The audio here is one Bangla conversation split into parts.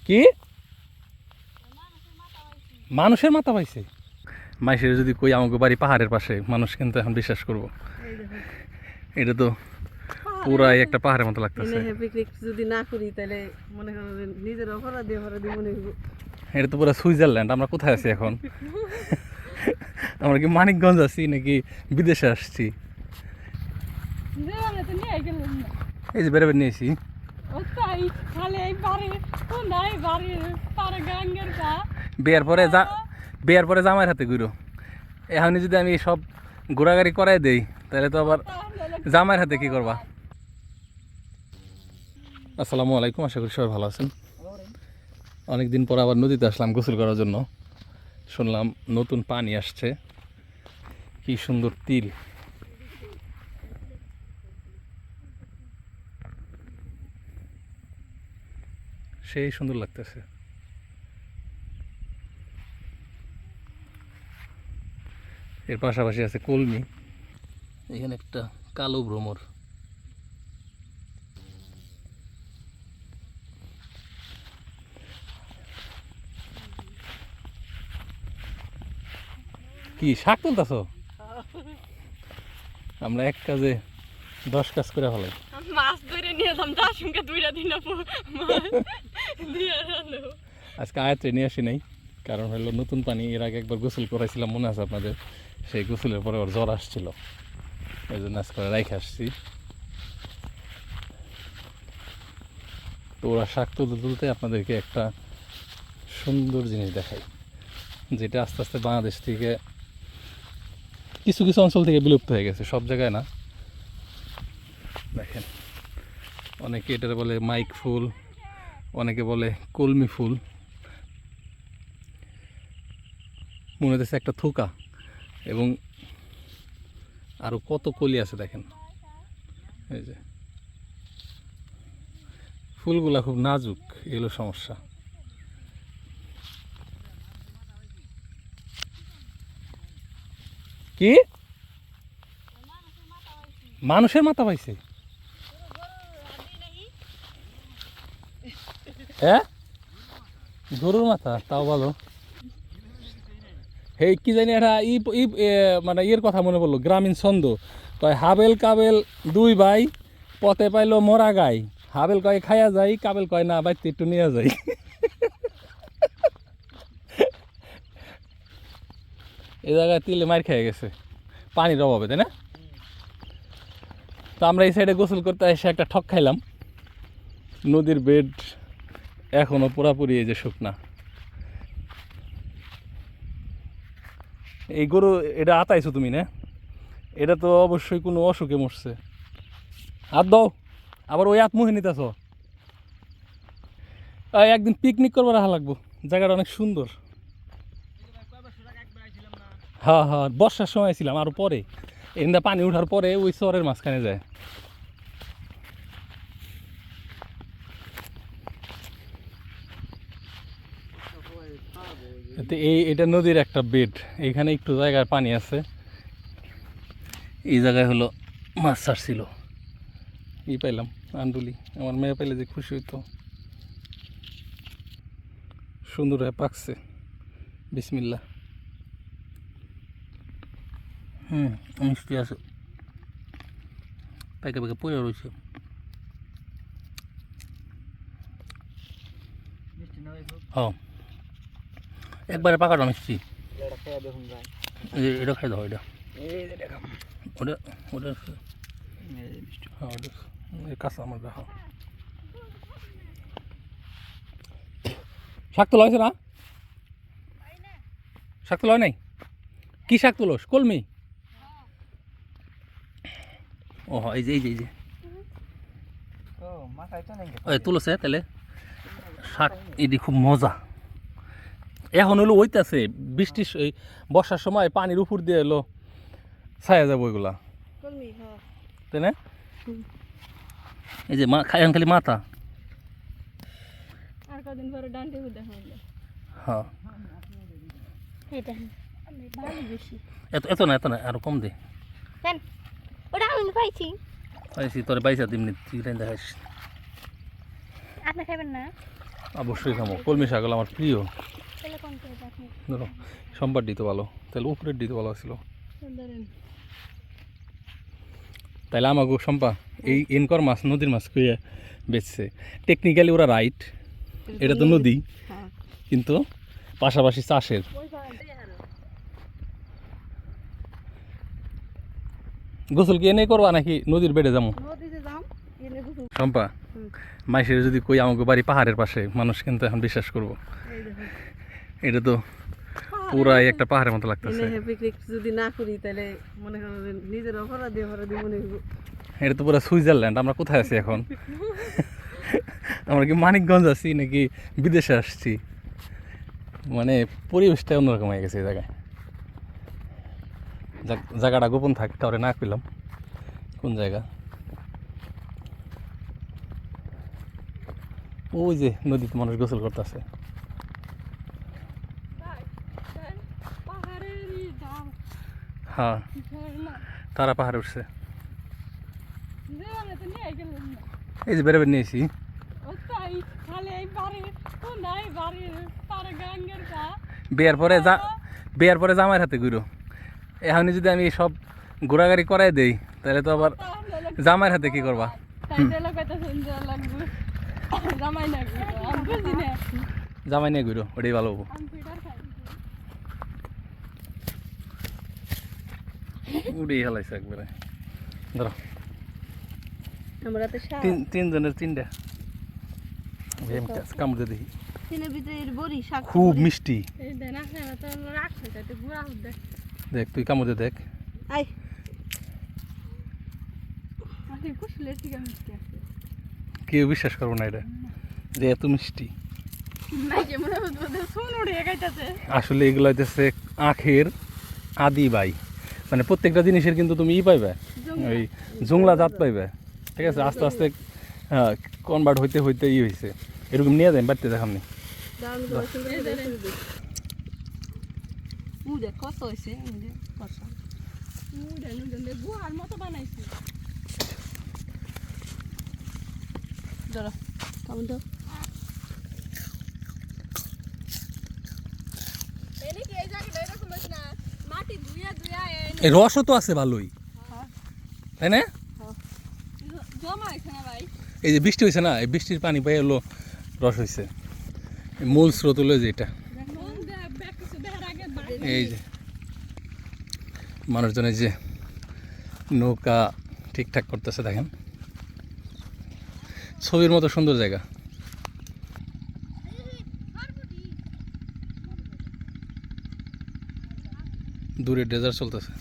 কি মানুষের মাথা পাইছে? মাইসের যদি কই আমাকে বাড়ি পাহাড়ের পাশে, মানুষ কিন্তু এখন বিশ্বাস করবো। এটা তো পুরাই একটা পাহাড়ের মতো লাগতেছে। পিকনিক যদি না করি তাহলে মনে করো নিজের অপরাধী মনে করবো। এটা তো পুরো সুইজারল্যান্ড। আমরা কোথায় আছি এখন? আমরা কি মানিকগঞ্জ আছি নাকি বিদেশে আসছি? এই যে বেরোবের নিয়েছি। বিয়ার পরে জামাইয়ের হাতে ঘুরো। এখন যদি আমি সব ঘোরাঘুরি করাই দেই তাহলে তো আবার জামাইয়ের হাতে কি করবা? আসসালামু আলাইকুম, আশা করি সবাই ভালো আছেন। অনেকদিন পর আবার নদীতে আসলাম গোসল করার জন্য। শুনলাম নতুন পানি আসছে, কি সুন্দর তিল। সেই সুন্দর লাগতেছে। এর পাশাপাশি আছে কলমি। এখানে একটা কালো ভ্রমর। কি শাক তুলতেছ? আমরা এক কাজে 10 কাজ করে ফেলাই। মাছ ধরে নিয়ে এলাম, তার সঙ্গে 2টা দিন আজকে আয়াত্রে নিয়ে আসি নাই, কারণ হলো নতুন পানি। এর আগে একবার গোসল করাইছিলাম, মনে আছে আপনাদের? সেই গোসলের পরে ওর জ্বর আসছিল, এই জন্য আজকে রাইখে আসছি। তো ওরা শাক তুলতে তুলতে আপনাদেরকে একটা সুন্দর জিনিস দেখাই, যেটা আস্তে আস্তে বাংলাদেশ থেকে কিছু কিছু অঞ্চল থেকে বিলুপ্ত হয়ে গেছে, সব জায়গায় না। দেখেন, অনেকে এটার বলে মাইক ফুল, অনেকে বলে কলমি ফুল। মনে হচ্ছে একটা থোকা, এবং আরো কত কলি আছে দেখেন। এই যে ফুলগুলা খুব নাজুক, এগুলো সমস্যা। কি মানুষের মাথা পাইছে? হ্যাঁ, গরুর মাথা, তাও ভালো। এই কি জানি একটা মানে ইয়ের কথা মনে পড়লো, গ্রামীণ ছন্দ। কয় হাবেল কাবেল 2 ভাই, পথে পাইলো মরা গাই। হাবেল কয় খাইয়া যাই, কাবেল কয় না বাইতে একটু নিয়ে যাই। এই জায়গায় তিলে মার খেয়ে গেছে পানির অভাবে, তাই না? তো আমরা এই সাইডে গোসল করতে এসে একটা ঠক খাইলাম। নদীর বেড এখনো পুরাপুরি এই যে শুকনা। এই গরু এটা আতাইছো তুমি না? এটা তো অবশ্যই কোনো অসুখে মরছে। হাত দাও, আবার ওই আত্মহে নিতেছ। একদিন পিকনিক করবার রাখা লাগবো, জায়গাটা অনেক সুন্দর। হ্যাঁ হ্যাঁ, বর্ষার সময় ছিলাম, আরো পরে এখানটা পানি ওঠার পরে ওই চরের মাঝখানে যায়। এটা নদীর একটা বেড, এইখানে একটু জায়গায় পানি আছে। এই জায়গায় হলো মাছ ছাড়ছিল, পাইলাম আন্ডুলি। আমার মেয়ে পাইলে যে খুশি হইতো। সুন্দর হয়ে পাকছে, বিসমিল্লাহ। মিষ্টি আছে, পাইকে পাইকে পড়ে রয়েছে। হ্যাঁ, একবারে পাকাটা মিষ্টি। এটা খাই দাও, এটা ওটা ওটা হ্যাঁ, ওটা কাঁচা আমার দেখা। শাক তোলা হয়েছে না? শাক তোলা হয় নাই? কি শাক তুলোস? কলমি? ও হ্যাঁ, এই যে এই যে এই যে তুলছে তাহলে শাক। এটি খুব মজা। এখন হলো ওইটাছে বৃষ্টির এই বর্ষার সময় পানির উপর দিয়ে এলো ছায়া যাবো এগুলা, তাই না? এই যে খায়ান খালি মাথা। হ্যাঁ, এত না, এত না, আরো কম দে। পাইছি তোর পাইছা তেমনি, তুই দেখাইস। আপনি খাবেন না? অবশ্যই খামো, কলমি শাক হলো আমার প্রিয়। ধরো সম্পার দিতে ভালো, তাহলে উপরের দিতে ভালো ছিল। তাহলে আমাকে সম্পা এই এনকর মাছ নদীর মাছ খুঁয়ে বেচছে। টেকনিক্যালি ওরা রাইট, এটা তো নদী, কিন্তু পাশাপাশি চাষের। গোসল কি এনে করবা নাকি নদীর বেড়ে যাবো? সম্পা, মাইসের যদি কই আমাকে বাড়ি পাহাড়ের পাশে, মানুষ কিন্তু এখন বিশ্বাস করবো। এটা তো পুরাই একটা পাহাড়ের মতো লাগতেছে। পিকনিক যদি না করি তাহলে মনে করেন যে নিজের অপরাধী মনে হইব। এটা তো পুরো সুইজারল্যান্ড। আমরা কোথায় আছি এখন? আমরা কি মানিকগঞ্জ আছি নাকি বিদেশে আসছি? মানে পরিবেশটা অন্যরকম হয়ে গেছে এই জায়গায়। জায়গাটা গোপন থাকে, তাহলে না পেলাম কোন জায়গা। ওই যে নদীতে মানুষ গোসল করতেছে। হ্যাঁ, তারা পাহাড়ে উঠছে। এই যে বেড়ে বেড়ে নিয়েছি। বিয়ার পরে জামাইয়ের হাতে ঘুরো। এখন যদি আমি সব ঘোরাঘুরি করাই দেই তাহলে তো আবার জামাইয়ের হাতে কি করবা? জামাই নিয়ে ঘুরো, ওটাই ভালো হবো। উড়েই হেলাইছে একবারে। ধরো তিনজনের তিনটা কামড়ে দেখি। খুব মিষ্টি। দেখ তুই কামড়ে দেখ। কেউ বিশ্বাস করবো না এটা যে এত মিষ্টি। আসলে এগুলো হইতেছে আখের আদি ভাই। মানে প্রত্যেকটা জিনিসের কিন্তু তুমি পাইবে, ওই জংলা জাত পাইবে। ঠিক আছে, আস্তে আস্তে কনভার্ট হইতে হইতে হয়েছে। এরকম নিয়ে যান বাড়িতে দেখামনি। এই রসও তো আছে ভালোই, তাই না? এই যে বৃষ্টি হয়েছে না, এই বৃষ্টির পানি পাই হলো রস হয়েছে। মূল স্রোত হলো যেটা। এই যে মানুষজনের যে নৌকা ঠিকঠাক করতেছে দেখেন, ছবির মতো সুন্দর জায়গা। দূরে ডেজার্ট চলতেছে।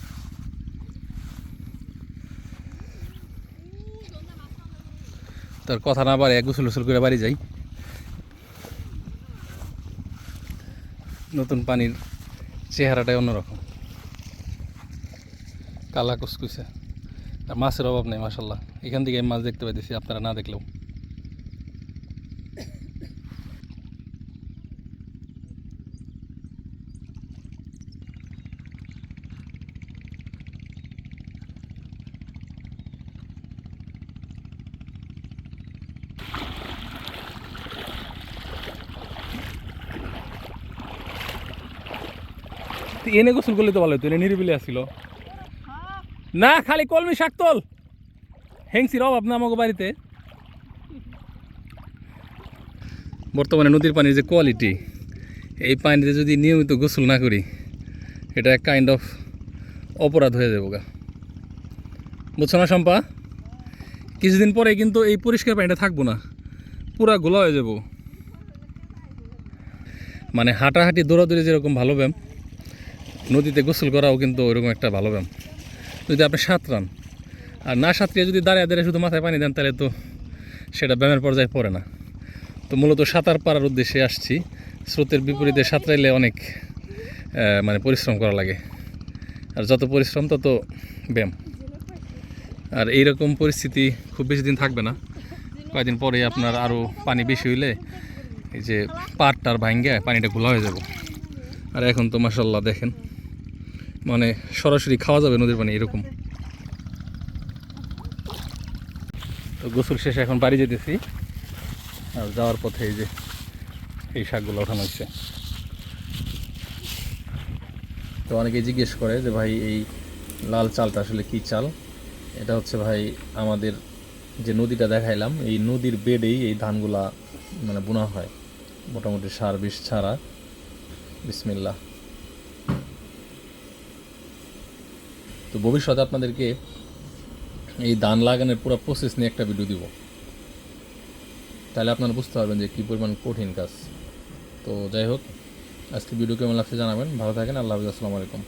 তার কথা না বাড়ে গোসল গোসল করে বাড়ি যাই। নতুন পানির চেহারাটাই অন্যরকম, কালা কুসকুসে। আর মাছের অভাব নেই মাশাল্লাহ। এখান থেকে মাছ দেখতে পাইতেছি, আপনারা না দেখলেও। এনে গোসল করলে তো ভালো হতো, এনে নিরিবিলি আসছিল না। খালি কলমি শাক তোল, হেংসির অভাব না আমাকে বাড়িতে। বর্তমানে নদীর পানির যে কোয়ালিটি, এই পানিতে যদি নিয়মিত গোসল না করি এটা কাইন্ড অফ অপরাধ হয়ে যাবো গা, বুঝছো না শম্পা? কিছুদিন পরে কিন্তু এই পরিষ্কার পানিটা থাকবো না, পুরা গোলা হয়ে যাব। মানে হাঁটাহাঁটি দৌড়াদৌড়ি যেরকম ভালো ব্যায়াম, নদীতে গোসল করাও কিন্তু ওইরকম একটা ভালো ব্যায়াম। যদি আপনি সাঁতরান, আর না সাঁতরিয়ে যদি দাঁড়িয়ে দাঁড়িয়ে শুধু মাথায় পানি দেন তাহলে তো সেটা ব্যায়ামের পর্যায়ে পড়ে না। তো মূলত সাঁতার পাড়ার উদ্দেশ্যে আসছি। স্রোতের বিপরীতে সাঁতরাইলে অনেক মানে পরিশ্রম করা লাগে, আর যত পরিশ্রম তত ব্যায়াম। আর এইরকম পরিস্থিতি খুব বেশি দিন থাকবে না, কয়েকদিন পরে আপনার আরও পানি বেশি হইলে এই যে পাড়টার ভাঙ্গে পানিটা ঘোলা হয়ে যাব। আর এখন তো মাশাল্লাহ দেখেন, মানে সরাসরি খাওয়া যাবে নদীর পানি এরকম। তো গোসল শেষে এখন বাড়ি যেতেছি, আর যাওয়ার পথে এই যে এই শাকগুলো ওঠানো হচ্ছে। তো অনেকে জিজ্ঞেস করে যে ভাই এই লাল চালটা আসলে কী চাল। এটা হচ্ছে ভাই আমাদের যে নদীটা দেখাইলাম, এই নদীর বেডেই এই ধানগুলা মানে বোনা হয়, মোটামুটি সার বিষ ছাড়া। বিসমিল্লাহ। তো ভবিষ্যতে আপনাদেরকে এই ধান লাগানোর পুরো প্রসেস নিয়ে একটা ভিডিও দিব, তাহলে আপনারা বুঝতে পারবেন যে কী পরিমাণ কঠিন কাজ। তো যাই হোক, আজকে ভিডিও কেমন লাগছে জানাবেন। ভালো থাকেন। আল্লাহ হাফিজ। আসসালামু আলাইকুম।